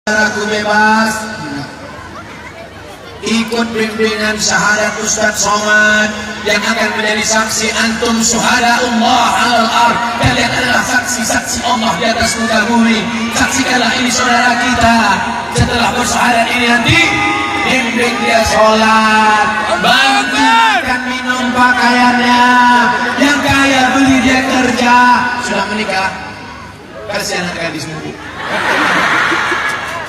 Aku bebas ikut bimbingan syahadat Ustadz Somad yang akan menjadi saksi antum syuhada Allah alal ard. Kalian adalah saksi-saksi Allah di atas muka bumi. Saksikanlah ini saudara kita. Setelah bersyahadat ini nanti bimbing dia sholat, bantukan minum pakaiannya. Yang kaya beli dia kerja. Sudah menikah, kasihan gadis muda.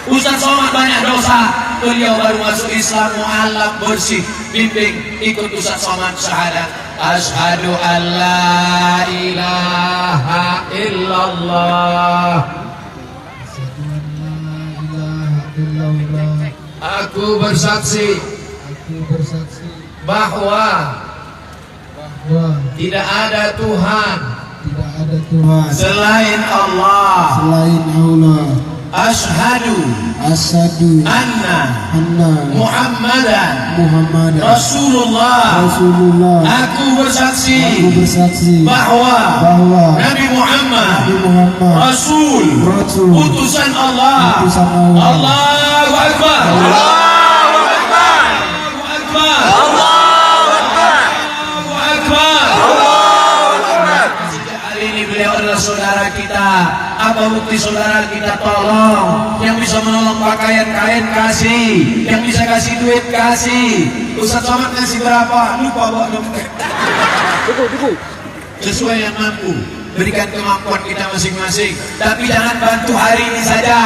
Ustadz Somad banyak dosa, beliau baru masuk Islam, mu'alaf bersih, bimbing ikut Ustadz Somad syahadat asyhadu an la ilaha illallah, aku bersaksi bahwa tidak ada Tuhan selain Allah. Asyhadu anna Muhammadan Rasulullah. Aku bersaksi bahwa Nabi Muhammad Rasul, utusan Allah. Allahu Akbar. Allahu Akbar. Allahu Akbar. Allahu Akbar. Hari ini beliau adalah saudara kita. Apa bukti saudara kita? Tolong, yang bisa menolong pakaian kain kasih, yang bisa kasih duit kasih. Ustadz Somad kasih berapa? Lupa bawa dompet. Sesuai yang mampu, berikan kemampuan kita masing-masing. Tapi jangan bantu hari ini saja.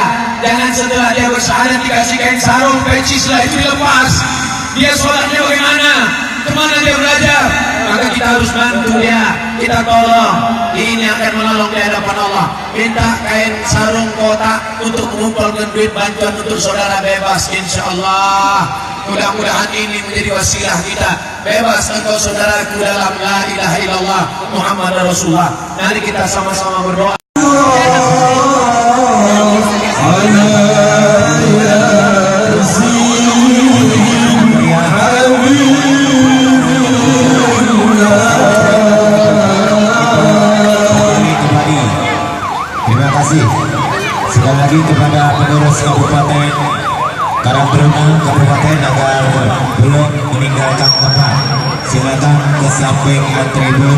Jangan setelah dia bersyahadat dikasih kain sarung, peci, setelah itu dilepas. Dia sholatnya bagaimana? Kemana dia belajar? Maka kita harus bantu dia, kita tolong. Ini akan menolong di hadapan Allah. Minta kain sarung kotak untuk mengumpulkan duit bantuan untuk saudara bebas, insya Allah. Mudah-mudahan ini menjadi wasilah kita. Bebas engkau saudaraku dalam la ilaha illallah Muhammad Rasulullah. Mari kita sama-sama berdoa. Sekali lagi kepada pengurus Kabupaten Karangtaruna Kabupaten agar belum meninggalkan tempat, silakan ke samping tribun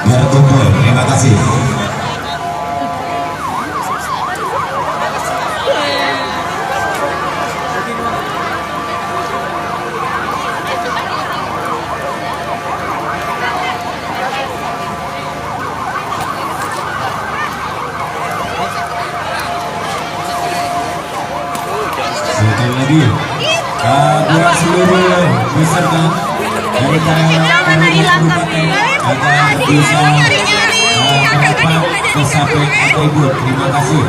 berkumpul. Terima kasih. Sekali lagi buat seluruh peserta dari karyawan agar bisa merapat ke samping tribun. Terima kasih.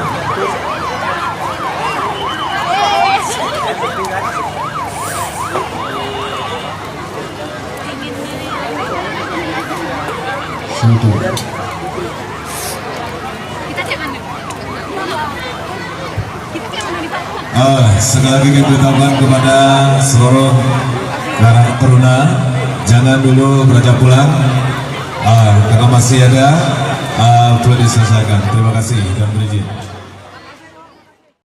Sekali lagi kami beritahukan kepada seluruh Karangtaruna, jangan dulu beranjak pulang karena masih ada perlu diselesaikan. Terima kasih dan berizin.